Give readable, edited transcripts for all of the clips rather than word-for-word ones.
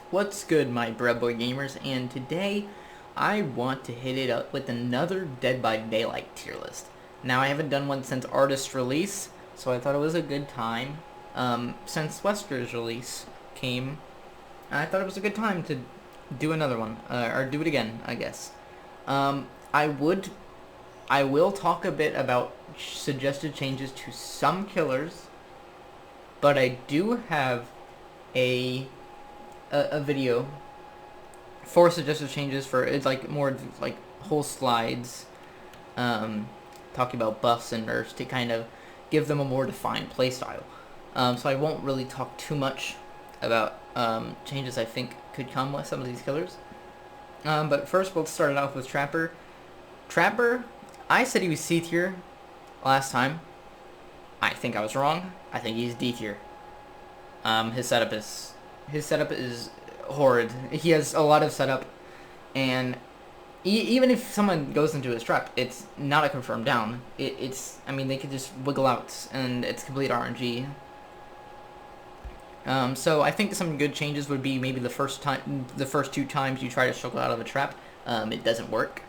What's good, my bread boy gamers? And today I want to hit it up with another Dead by Daylight tier list. Now, I haven't done one since Artist's release, so I thought it was a good time. Since Wesker's release came, I thought it was a good time to do another one, or do it again, I guess. I will talk a bit about suggested changes to some killers, but I do have a video for suggested changes for it's like more like whole slides, talking about buffs and nerfs to kind of give them a more defined playstyle. So I won't really talk too much about changes I think could come with some of these killers. But first, we'll start it off with Trapper. Trapper, I said he was C tier last time. I think I was wrong. I think he's D tier. His setup is horrid. He has a lot of setup, and even if someone goes into his trap, it's not a confirmed down. I mean, they could just wiggle out, and it's complete RNG. So I think some good changes would be maybe the first two times you try to struggle out of a trap, it doesn't work.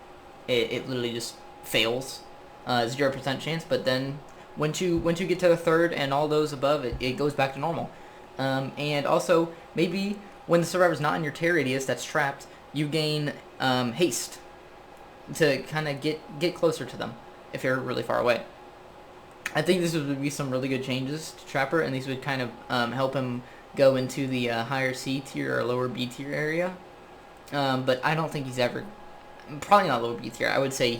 It literally just fails, 0% chance. But then once you get to the third and all those above, it goes back to normal. And also, maybe when the survivor's not in your tear radius that's trapped, you gain haste to kind of get closer to them if you're really far away. I think this would be some really good changes to Trapper, and these would kind of help him go into the higher C tier or lower B tier area. But I don't think he's ever, probably not lower B tier. I would say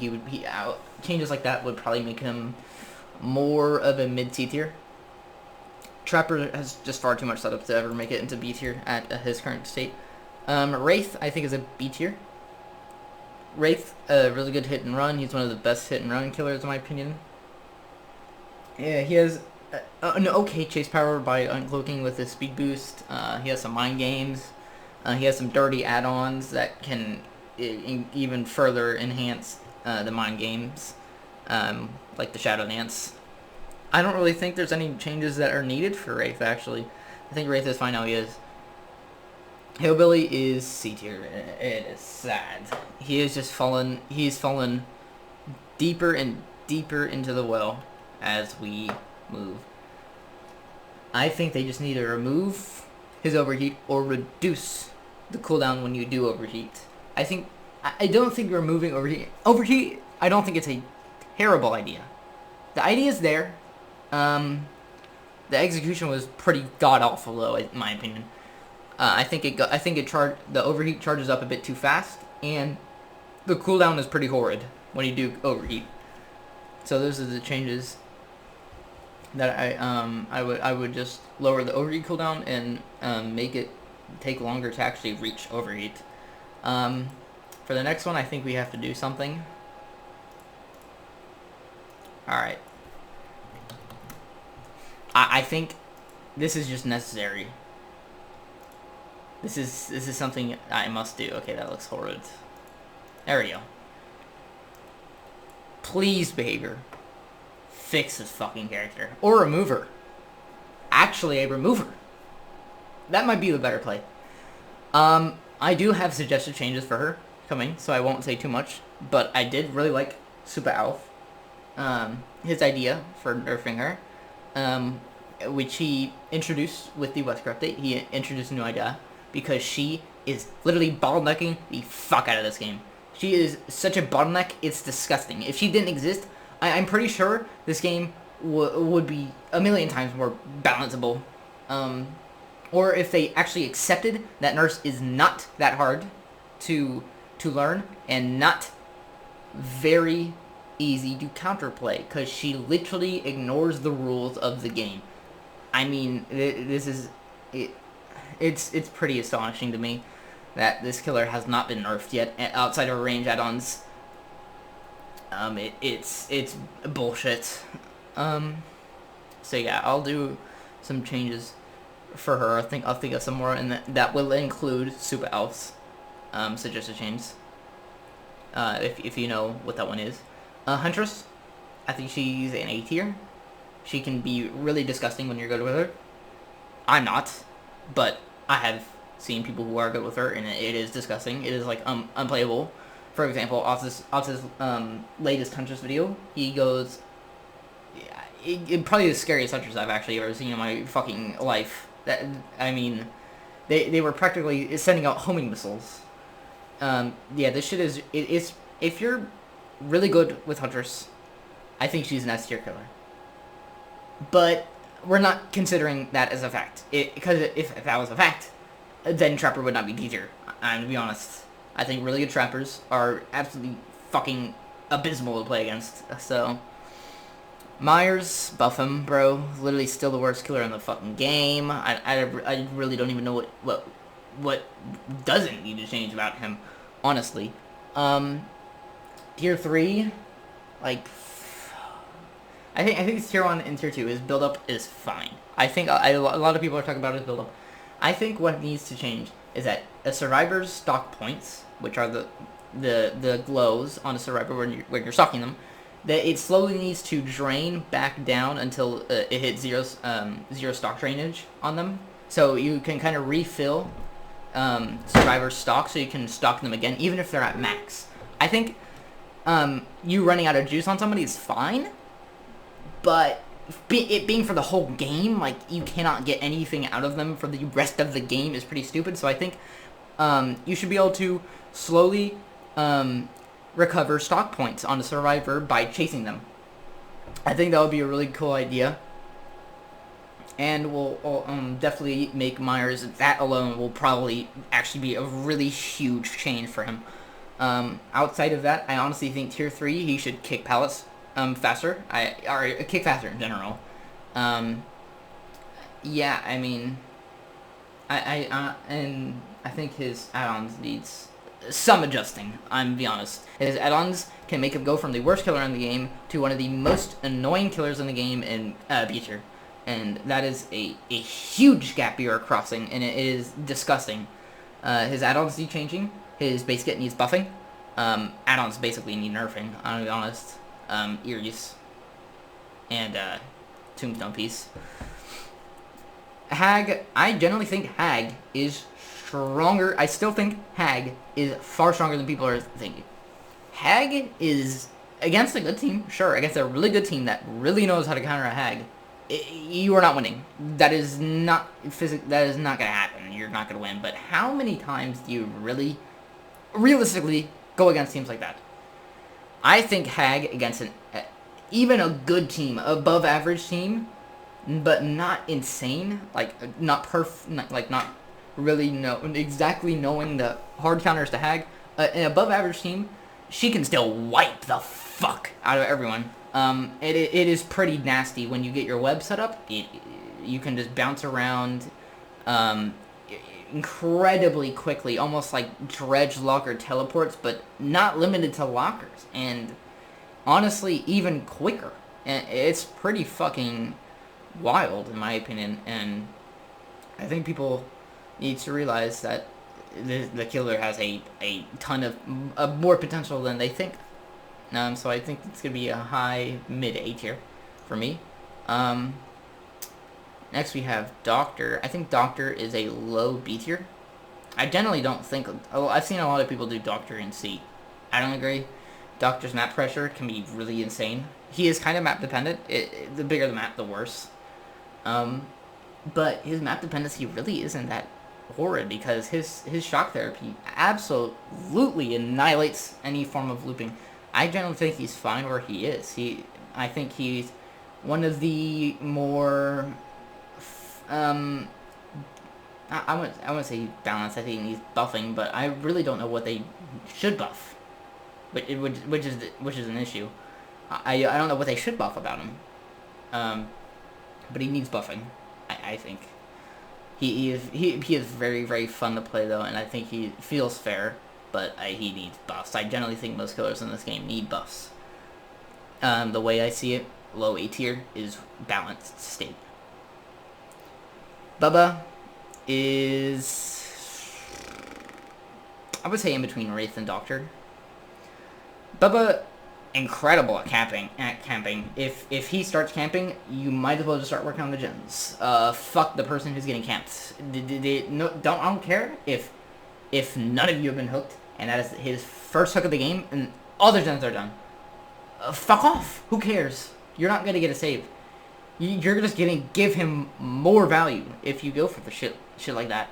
changes like that would probably make him more of a mid C tier. Trapper has just far too much setup to ever make it into B tier at his current state. Wraith, I think, is a B tier. Wraith, a really good hit and run. He's one of the best hit and run killers, in my opinion. Yeah, he has an okay chase power by uncloaking with his speed boost. He has some mind games. He has some dirty add-ons that can even further enhance the mind games, like the Shadow Dance. I don't really think there's any changes that are needed for Wraith, actually. I think Wraith is fine how he is. Hillbilly is C tier. It is sad. He is just fallen. He's fallen deeper and deeper into the well as we move. I think they just need to remove his overheat or reduce the cooldown when you do overheat. I don't think removing overheat, I don't think it's a terrible idea. The idea is there. The execution was pretty god awful, though, in my opinion. I think the overheat charges up a bit too fast, and the cooldown is pretty horrid when you do overheat. So those are the changes that I would just lower the overheat cooldown and make it take longer to actually reach overheat. For the next one, I think we have to do something. All right. I think this is just necessary. This is something I must do. Okay, that looks horrid. There we go. Please, behavior, fix this fucking character. Or remove her. Actually, a remover. That might be the better play. I do have suggested changes for her coming, so I won't say too much. But I did really like Super Alf. His idea for nerfing her. Which he introduced with the Wesker update. He introduced a new idea because she is literally bottlenecking the fuck out of this game. She is such a bottleneck, it's disgusting. If she didn't exist, I'm pretty sure this game would be a million times more balanceable. Or if they actually accepted that Nurse is not that hard to learn and not very easy to counterplay, because she literally ignores the rules of the game. I mean, it's pretty astonishing to me that this killer has not been nerfed yet outside of range add-ons. It's bullshit. So yeah, I'll do some changes for her. I'll think of some more, and that will include Super Elves. Suggested changes. If you know what that one is. Huntress, I think she's an A tier. She can be really disgusting when you're good with her. I'm not, but I have seeing people who are good with her, and it is disgusting. It is like unplayable. For example, off this latest Huntress video, he goes, probably the scariest Huntress I've actually ever seen in my fucking life. That, I mean, they were practically sending out homing missiles. Yeah, this shit is if you're really good with Huntress, I think she's an S tier killer. But we're not considering that as a fact. Because if that was a fact, then Trapper would not be D tier. I'm to be honest. I think really good Trappers are absolutely fucking abysmal to play against. So, Myers, buff him, bro. Literally still the worst killer in the fucking game. I really don't even know what doesn't need to change about him, honestly. Tier 3, like, I think it's tier 1 and tier 2. His build up is fine. I think a lot of people are talking about his build up. I think what needs to change is that a survivor's stock points, which are the glows on a survivor when you're stocking them, that it slowly needs to drain back down until it hits zero stock drainage on them. So you can kind of refill survivor stock so you can stock them again, even if they're at max. I think you running out of juice on somebody is fine, but it being for the whole game, like, you cannot get anything out of them for the rest of the game is pretty stupid. So I think you should be able to slowly recover stock points on a survivor by chasing them. I think that would be a really cool idea, and will definitely make Myers, that alone will probably actually be a really huge change for him. Outside of that, I honestly think tier 3 he should kick pallets faster. Or kick faster in general. Yeah, I mean, and I think his add-ons needs some adjusting, I'm be honest. His add-ons can make him go from the worst killer in the game to one of the most annoying killers in the game in B tier. And that is a huge gap you are crossing, and it is disgusting. His add-ons need changing. His base kit needs buffing. Add-ons basically need nerfing, I'm be honest. Eries. And Tombstone Piece. Hag, I generally think Hag is stronger. I still think Hag is far stronger than people are thinking. Hag is, against a good team, sure, against a really good team that really knows how to counter a Hag, you are not winning. That is not that is not going to happen. You're not going to win. But how many times do you realistically go against teams like that? I think Hag against even a good team, above average team, but not insane, like not really exactly knowing the hard counters to Hag, an above average team, she can still wipe the fuck out of everyone. It is pretty nasty when you get your web set up. You can just bounce around incredibly quickly, almost like dredge locker teleports, but not limited to lockers, and honestly even quicker. And it's pretty fucking wild in my opinion, and I think people need to realize that the killer has a ton of more potential than they think. So I think it's gonna be a high mid A tier for me. Next we have Doctor. I think Doctor is a low B tier. I generally don't think... I've seen a lot of people do Doctor in C. I don't agree. Doctor's map pressure can be really insane. He is kind of map dependent. The bigger the map, the worse. But his map dependency really isn't that horrid, because his shock therapy absolutely annihilates any form of looping. I generally think he's fine where he is. I think he's one of the more... I wouldn't say balanced. I think he's buffing, but I really don't know what they should buff, which is an issue. I don't know what they should buff about him. But he needs buffing. I think he is very, very fun to play though, and I think he feels fair, but he needs buffs. I generally think most killers in this game need buffs. The way I see it, low A tier is balanced state. Bubba is, I would say, in between Wraith and Doctor. Bubba incredible at camping. If he starts camping, you might as well just start working on the gens. Fuck the person who's getting camped. No, I don't care if none of you have been hooked, and that is his first hook of the game, and all the gens are done. Fuck off. Who cares? You're not gonna get a save. You're just gonna give him more value if you go for the shit like that.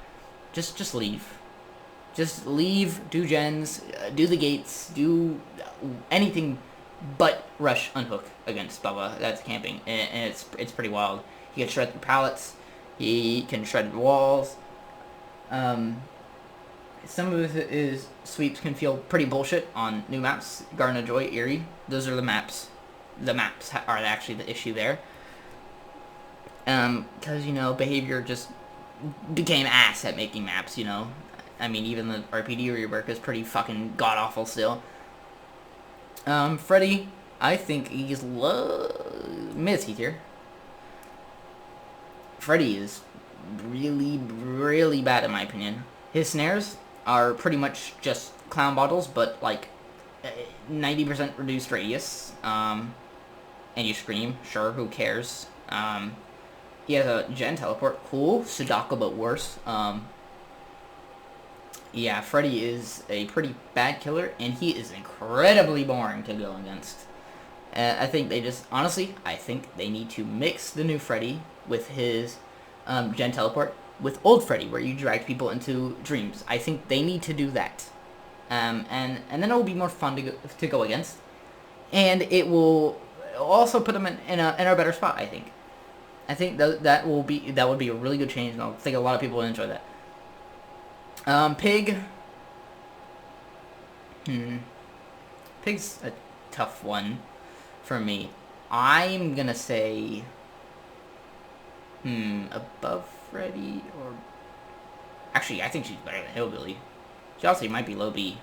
Just leave. Just leave, do gens, do the gates, do anything but rush unhook against Bubba. That's camping, and it's pretty wild. He can shred through pallets. He can shred walls. Some of his sweeps can feel pretty bullshit on new maps. Garden of Joy, Eerie. Those are the maps. The maps are actually the issue there. Because, behavior just became ass at making maps, I mean, even the RPD rework is pretty fucking god-awful still. Freddy, I think he's mid-C tier. Freddy is really, really bad in my opinion. His snares are pretty much just clown bottles, but like 90% reduced radius. And you scream, sure, who cares? He has a gen teleport, cool. Sudaka, but worse. Yeah, Freddy is a pretty bad killer, and he is incredibly boring to go against. I think I think they need to mix the new Freddy with his gen teleport with old Freddy, where you drag people into dreams. I think they need to do that. And then it will be more fun to go against. And it will also put them in a better spot, I think. I think that would be a really good change, and I think a lot of people will enjoy that. Pig. Pig's a tough one for me. I'm gonna say above Freddy, or actually I think she's better than Hillbilly. She also might be low B.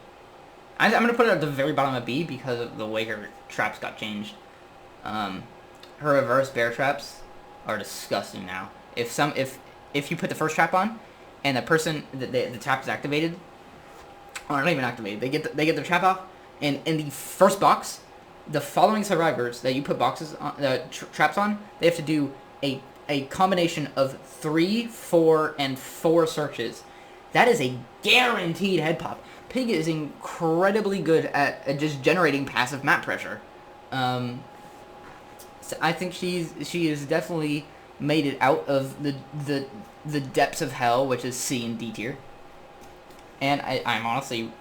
I'm gonna put her at the very bottom of B because of the way her traps got changed. Her reverse bear traps are disgusting now. If you put the first trap on, and the person the trap is activated, or not even activated, they get their trap off, and in the first box, the following survivors that you put boxes on, traps on, they have to do a combination of 3, 4, and 4 searches. That is a guaranteed head pop. Pig is incredibly good at just generating passive map pressure. So I think she is definitely made it out of the depths of hell, which is C and D tier. And I'm honestly,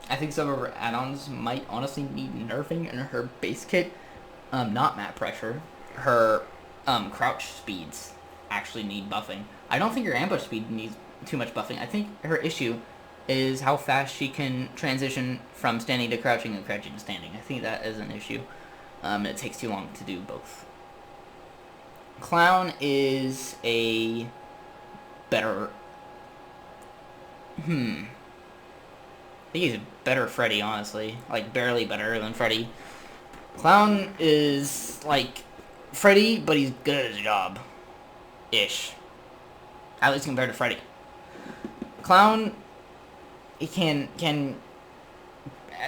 I think some of her add-ons might honestly need nerfing in her base kit. Not map pressure. Her crouch speeds actually need buffing. I don't think her ambush speed needs too much buffing. I think her issue is how fast she can transition from standing to crouching and crouching to standing. I think that is an issue. It takes too long to do both. Clown is a better... I think he's a better Freddy, honestly. Like, barely better than Freddy. Clown is, like, Freddy, but he's good at his job. Ish. At least compared to Freddy. Clown, he can...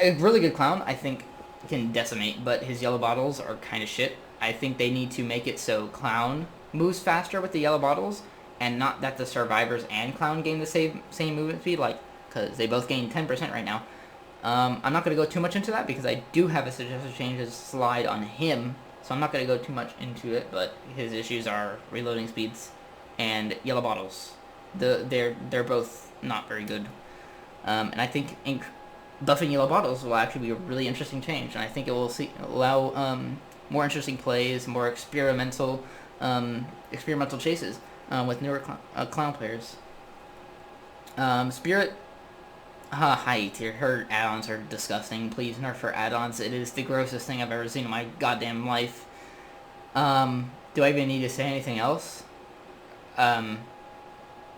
A really good Clown, I think, can decimate, but his yellow bottles are kind of shit. I think they need to make it so Clown moves faster with the yellow bottles, and not that the survivors and Clown gain the same movement speed, like, because they both gain 10% right now. I'm not going to go too much into that, because I do have a suggested changes slide on him, so I'm not going to go too much into it, but his issues are reloading speeds and yellow bottles. They're both not very good. And I think buffing yellow bottles will actually be a really interesting change, and I think it will allow more interesting plays, more experimental chases with newer Clown players. Spirit, high tier. Her add-ons are disgusting. Please nerf her add-ons. It is the grossest thing I've ever seen in my goddamn life. Do I even need to say anything else? Yeah,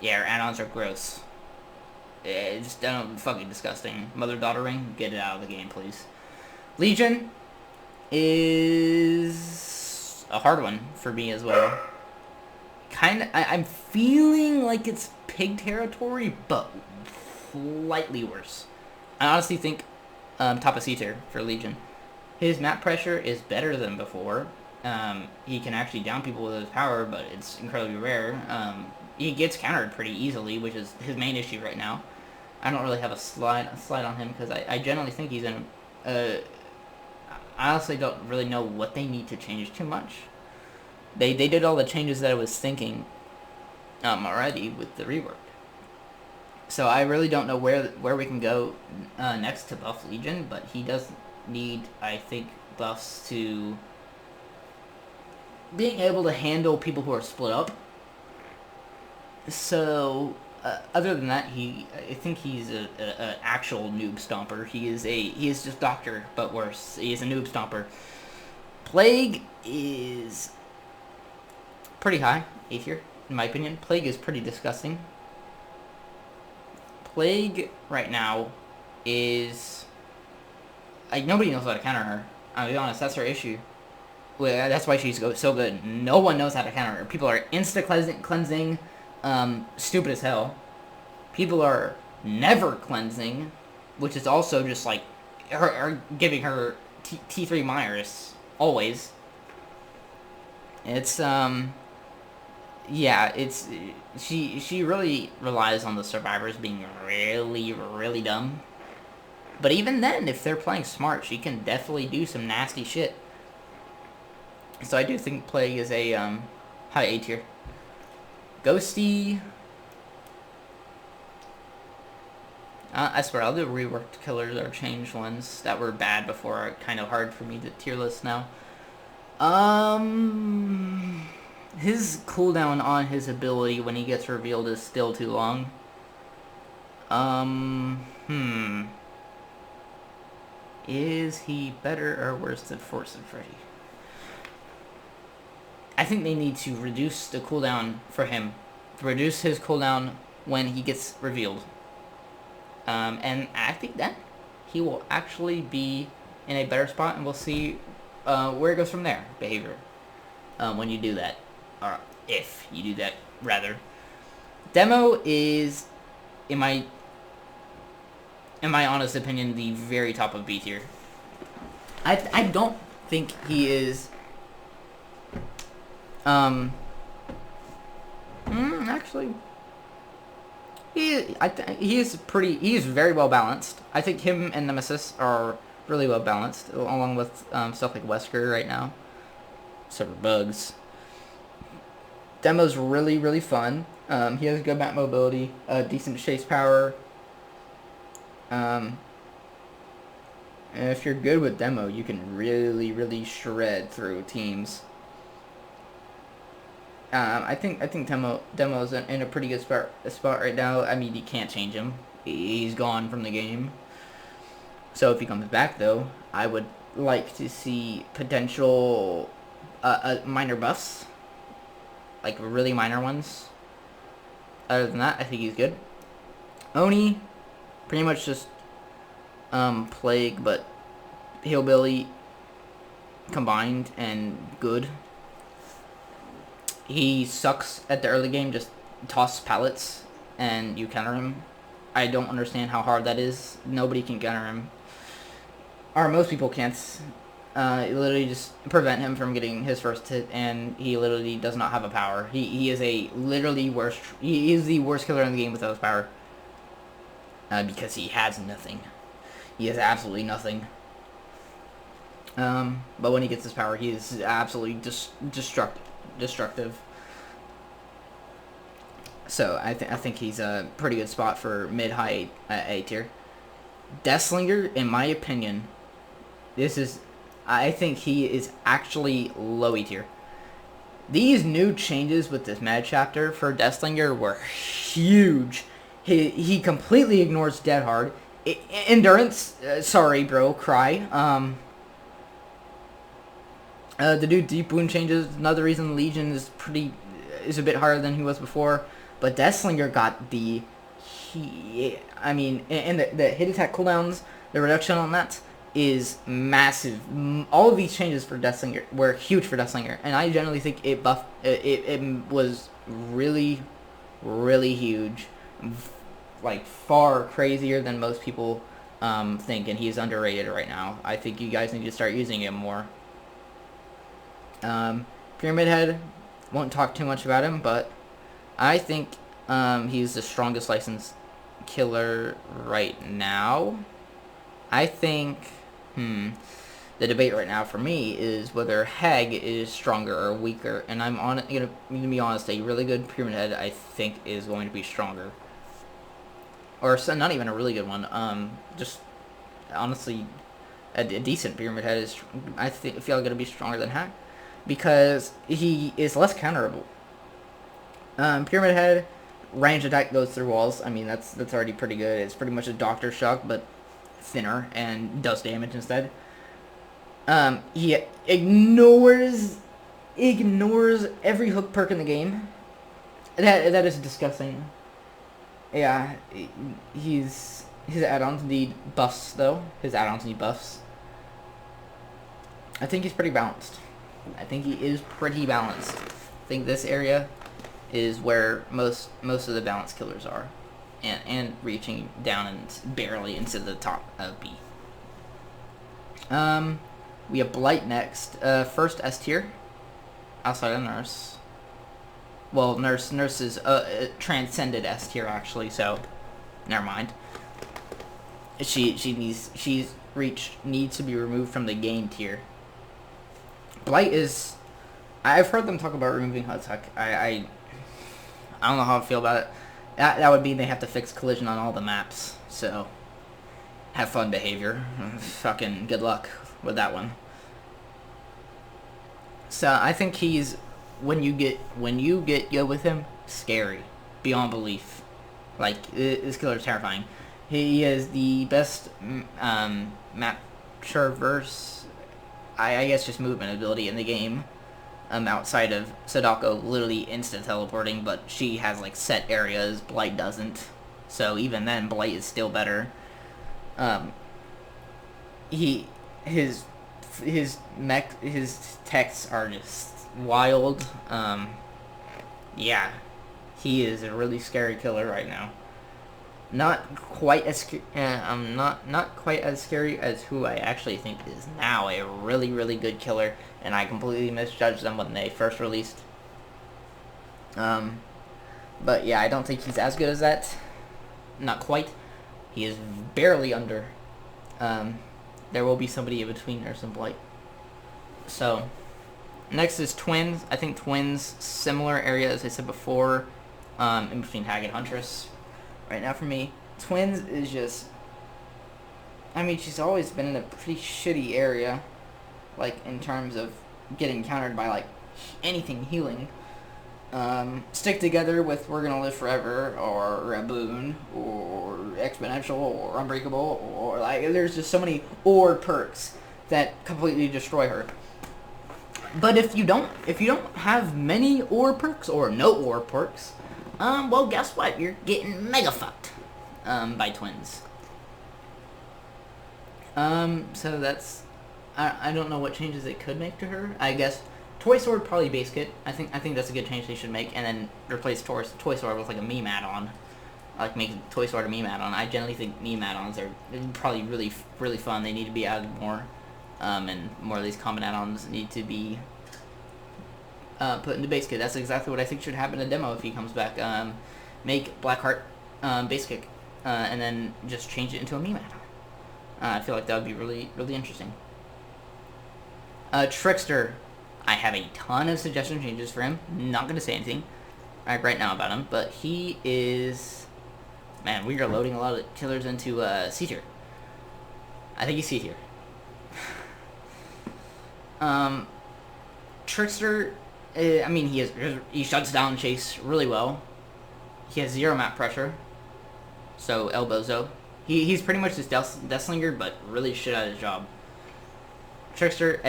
her add-ons are gross. It's fucking disgusting. Mother-daughter ring, get it out of the game, please. Legion is a hard one for me as well. I'm feeling like it's Pig territory, but slightly worse. I honestly think top of C tier for Legion. His map pressure is better than before. He can actually down people with his power, but it's incredibly rare. He gets countered pretty easily, which is his main issue right now. I don't really have a slide on him because I generally think he's in. I honestly don't really know what they need to change too much. They did all the changes that I was thinking already with the rework. So I really don't know where we can go next to buff Legion, but he does need, I think, buffs to being able to handle people who are split up. So other than that, I think he's a actual noob stomper. He is just Doctor, but worse. He is a noob stomper. Plague is pretty high, A tier, in my opinion. Plague is pretty disgusting. Plague right now is nobody knows how to counter her. I'll be honest, that's her issue. Well, that's why she's so good. No one knows how to counter her. People are cleansing, stupid as hell. People are never cleansing, which is also just like her giving her T3 Myers always. It's yeah, it's she really relies on the survivors being really dumb. But even then, if they're playing smart, she can definitely do some nasty shit. So I do think Plague is a high A tier. Ghosty. I swear, all the reworked killers are changed ones that were bad before are kind of hard for me to tier list now. His cooldown on his ability when he gets revealed is still too long. Is he better or worse than Force and Freddy? I think they need to reduce the cooldown for him. Reduce his cooldown when he gets revealed. And I think that he will actually be in a better spot, and we'll see where it goes from there, behavior, when you do that. Or if you do that, rather. Demo is, in my honest opinion, the very top of B tier. I don't think he is... actually... He is very well balanced. I think him and Nemesis are really well balanced, along with stuff like Wesker right now. Server bugs. Demo's really fun. He has good map mobility, decent chase power. And if you're good with Demo, you can really shred through teams. I think Demo's in a pretty good spot right now. I mean, you can't change him. He's gone from the game. So if he comes back, though, I would like to see potential minor buffs, like really minor ones. Other than that, I think he's good. Oni, pretty much just Plague, but Hillbilly combined and good. He sucks at the early game, just toss pallets and you counter him. I don't understand how hard that is. Nobody can counter him. Or most people can't. You literally just prevent him from getting his first hit, and he literally does not have a power. He is he is the worst killer in the game without his power. Because he has nothing. He has absolutely nothing. But when he gets his power, he is absolutely destructive. So I think he's a pretty good spot for mid-high A tier. Deathslinger, in my opinion, I think he is actually low E tier. These new changes with this Mad chapter for Deathslinger were huge. He completely ignores Dead Hard. Endurance, sorry bro, cry. The new Deep Wound changes, another reason Legion is a bit higher than he was before. But Deathslinger got and the hit attack cooldowns, the reduction on that is massive. All of these changes for Deathslinger were huge for Deathslinger, and I generally think it was really huge, like far crazier than most people thinking he's underrated right now. I think you guys need to start using him more. Pyramid Head, won't talk too much about him, but I think he's the strongest licensed killer right now. I think, the debate right now for me is whether Hag is stronger or weaker, and I'm gonna be honest, a really good Pyramid Head I think is going to be stronger. Or not even a really good one, just honestly, a decent Pyramid Head is, I feel like, going to be stronger than Hag, because he is less counterable. Pyramid Head, range attack goes through walls. I mean, that's already pretty good. It's pretty much a Doctor Shock, but thinner, and does damage instead. He ignores every hook perk in the game. That is disgusting. Yeah, his add-ons need buffs, though. His add-ons need buffs. I think he's pretty balanced. I think he is pretty balanced. I think this area is where most of the balanced killers are. And reaching down and barely into the top of B. We have Blight next. First S tier. Outside of Nurse. Well, Nurse is transcended S tier actually, so never mind. She's needs to be removed from the game tier. Blight is, I've heard them talk about removing HUD-Tuck. I don't know how I feel about it. That would mean they have to fix collision on all the maps. So have fun, behavior. Fucking good luck with that one. So I think he's, when you get good with him, scary beyond belief. Like, this killer is terrifying. He is the best map traverse, I guess just movement ability in the game. Outside of Sadako literally instant teleporting, but she has like set areas, Blight doesn't. So even then, Blight is still better. His texts are just wild. Yeah, he is a really scary killer right now. Not quite as not quite as scary as who I actually think is now a really good killer, and I completely misjudged them when they first released. But yeah, I don't think he's as good as that. Not quite. He is barely under. There will be somebody in between Nurse and Blight. So next is Twins. I think Twins, similar area as I said before, in between Hag and Huntress. Right now for me, Twins is just, I mean, she's always been in a pretty shitty area, like, in terms of getting countered by, like, anything healing. Stick Together with We're Gonna Live Forever, or Raboon, or Exponential, or Unbreakable, or, like, there's just so many OR perks that completely destroy her. But if you don't have many OR perks, or no OR perks, well, guess what? You're getting mega fucked, by Twins. So that's, I don't know what changes it could make to her. I guess Toy Sword probably base kit. I think that's a good change they should make, and then replace Toy Sword with like a meme add-on. Like make Toy Sword a meme add-on. I generally think meme add-ons are probably really fun. They need to be added more, and more of these common add-ons need to be put into base kit. That's exactly what I think should happen in a demo if he comes back. Make Blackheart base kick, and then just change it into a meme add-on. I feel like that would be really interesting. Trickster, I have a ton of suggestion changes for him. Not going to say anything right now about him, but he is, man, we are loading a lot of killers into C tier. I think he's C tier. Trickster, I mean, he shuts down Chase really well. He has 0 map pressure, so El Bozo. He's pretty much just Deathslinger, but really shit at his job. Trickster,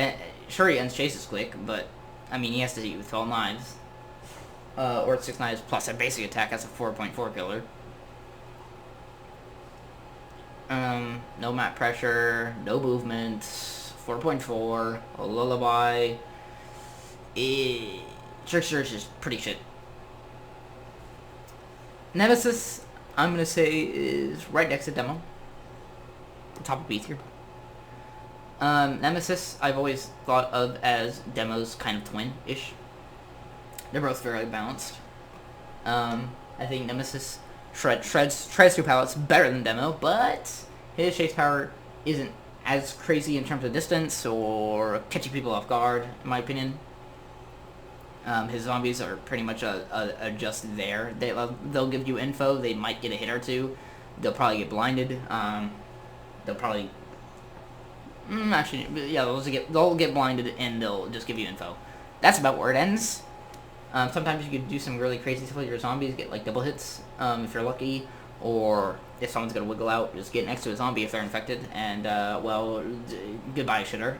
sure he ends Chase's quick, but I mean he has to hit with 12 knives, or 6 knives plus a basic attack. That's a 4.4 killer. No map pressure, no movement, 4.4, a lullaby. Trickster is just pretty shit. Nemesis, I'm gonna say, is right next to Demo. top of B tier. Nemesis, I've always thought of as Demo's kind of twin-ish. They're both very balanced. I think Nemesis shreds through pallets better than Demo, but his chase power isn't as crazy in terms of distance or catching people off guard, in my opinion. His zombies are pretty much just there. They'll give you info. They might get a hit or two. They'll probably get blinded. They'll probably... actually, yeah, they'll get blinded and they'll just give you info. That's about where it ends. Sometimes you could do some really crazy stuff with your zombies, get like double hits if you're lucky, or if someone's gonna wiggle out, just get next to a zombie if they're infected, and well, goodbye shitter.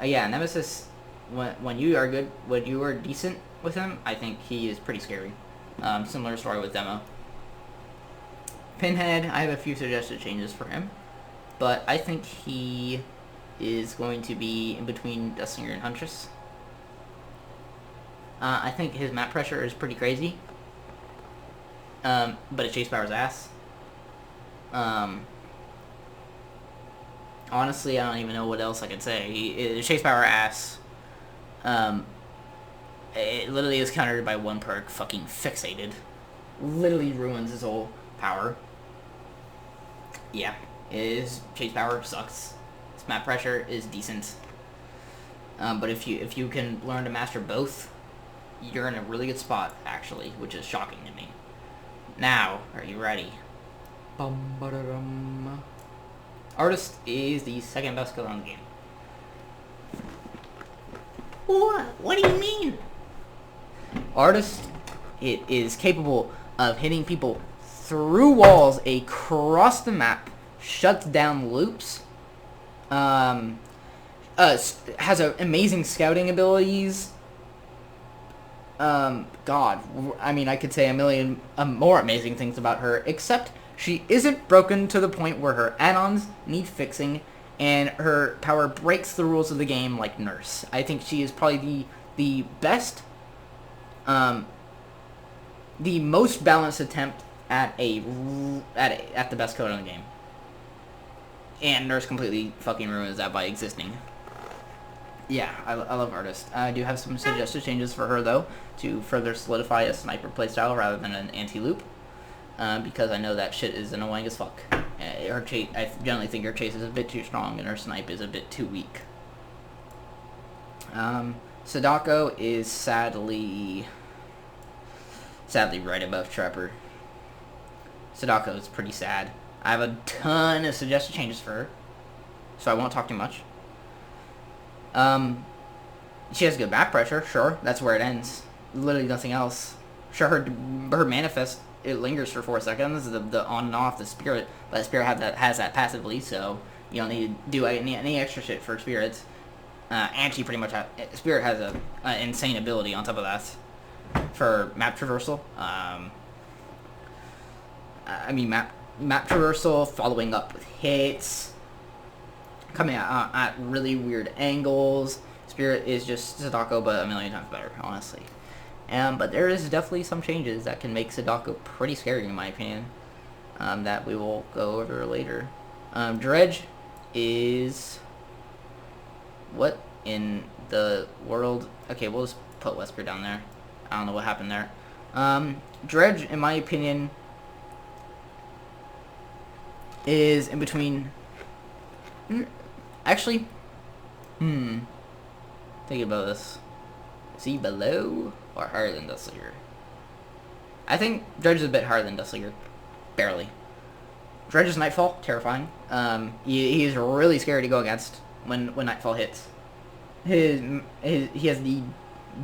Yeah, Nemesis, when you are good, when you are decent with him, I think he is pretty scary. Similar story with Demo. Pinhead, I have a few suggested changes for him, but I think he is going to be in between Deathslinger and Huntress. I think his map pressure is pretty crazy, but his chase power's ass. Honestly, I don't even know what else I could say. His chase power ass. It literally is countered by one perk, fucking Fixated. Literally ruins his whole power. Yeah, his chase power sucks. His map pressure is decent. But if you can learn to master both, you're in a really good spot, actually, which is shocking to me. Now, are you ready? Artist is the second best killer in the game. What? What do you mean? Artist, it is capable of hitting people through walls across the map, shuts down loops, has amazing scouting abilities. God, I mean, I could say a million more amazing things about her, except she isn't broken to the point where her add-ons need fixing, and her power breaks the rules of the game like Nurse. I think she is probably the best, the most balanced attempt at the best code in the game. And Nurse completely fucking ruins that by existing. Yeah, I love Artist. I do have some suggested changes for her, though, to further solidify a sniper playstyle rather than an anti-loop, because I know that shit is annoying as fuck. Her chase, I generally think her chase is a bit too strong, and her snipe is a bit too weak. Sadako is sadly right above Trapper. Sadako is pretty sad. I have a ton of suggested changes for her, so I won't talk too much. She has good back pressure, sure. That's where it ends. Literally nothing else. Sure, her manifest, it lingers for 4 seconds. The on and off, the spirit, but the spirit has that passively, so you don't need to do any extra shit for spirits. And she pretty much spirit has a insane ability on top of that for map traversal. I mean map traversal, following up with hits, coming out at really weird angles. Spirit is just Sadako, but a million times better, honestly. But there is definitely some changes that can make Sadako pretty scary, in my opinion, that we will go over later. Dredge is... what in the world? Okay, we'll just put Wesker down there. I don't know what happened there. Dredge, in my opinion, is in between... actually, think about this. Is he below or higher than Deathslinger? I think Dredge is a bit higher than Deathslinger. Barely. Dredge's Nightfall, terrifying. He is really scary to go against when Nightfall hits. He has the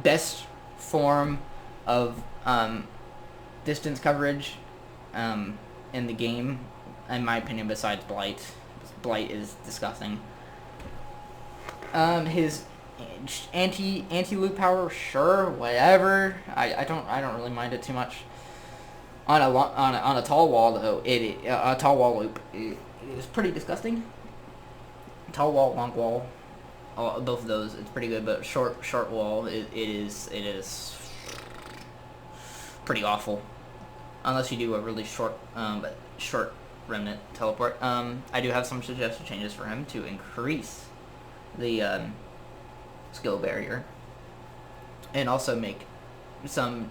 best form of distance coverage in the game, in my opinion, besides Blight. Blight is disgusting. His anti-loop power, sure, whatever. I don't really mind it too much. On a tall wall though, a tall wall loop is pretty disgusting. Tall wall, long wall, both of those, it's pretty good. But short wall, it is pretty awful. Unless you do a really short Remnant teleport. I do have some suggested changes for him to increase the skill barrier, and also make some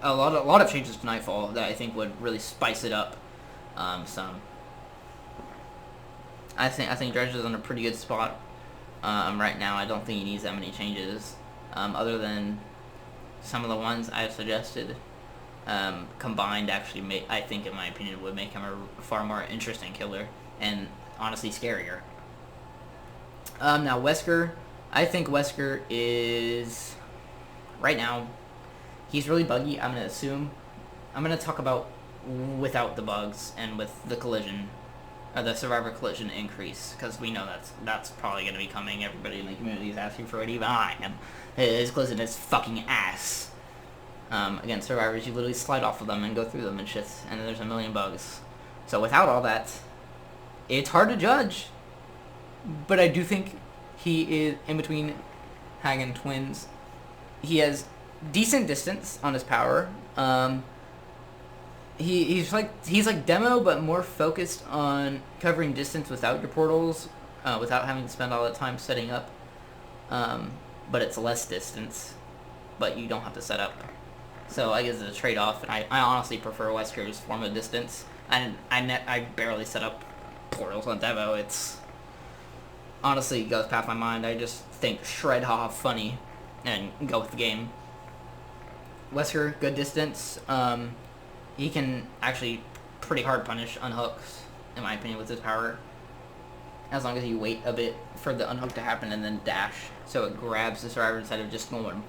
a lot of changes to Nightfall that I think would really spice it up. Some. I think Dredge is in a pretty good spot right now. I don't think he needs that many changes, other than some of the ones I've suggested. Combined, actually, I think, in my opinion, would make him a far more interesting killer and honestly scarier. Now Wesker, I think Wesker is right now. He's really buggy. I'm gonna talk about without the bugs and with the collision. The survivor collision increase, because we know that's probably going to be coming. Everybody in the community is asking for it, even I am. His collision is fucking ass. Again, survivors, you literally slide off of them and go through them and shit, and then there's a million bugs. So without all that, it's hard to judge. But I do think he is in between Hagen twins. He has decent distance on his power. He's like Demo, but more focused on covering distance without your portals, without having to spend all that time setting up. But it's less distance, but you don't have to set up. So I guess it's a trade-off, and I honestly prefer Wesker's form of distance. I barely set up portals on Devo. It's honestly goes past my mind. I just think shred ha funny and go with the game. Wesker, good distance. He can actually pretty hard punish unhooks, in my opinion, with his power. As long as you wait a bit for the unhook to happen and then dash, so it grabs the survivor instead of just going.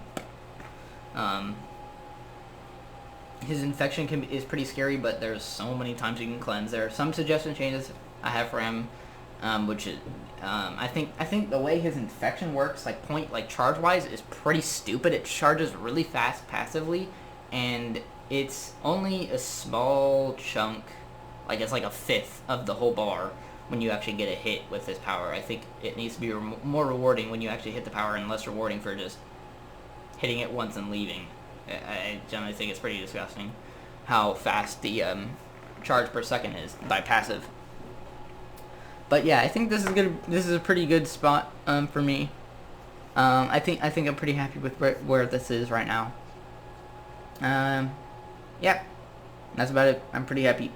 His infection is pretty scary, but there's so many times you can cleanse. There are some suggestion changes I have for him, which is I think the way his infection works, like charge wise, is pretty stupid. It charges really fast passively, and it's only a small chunk, like it's like a fifth of the whole bar when you actually get a hit with his power. I think it needs to be more rewarding when you actually hit the power, and less rewarding for just hitting it once and leaving. I generally think it's pretty disgusting how fast the charge per second is by passive. But yeah, I think this is good. This is a pretty good spot for me. I think I'm pretty happy with where this is right now. Yeah, that's about it. I'm pretty happy.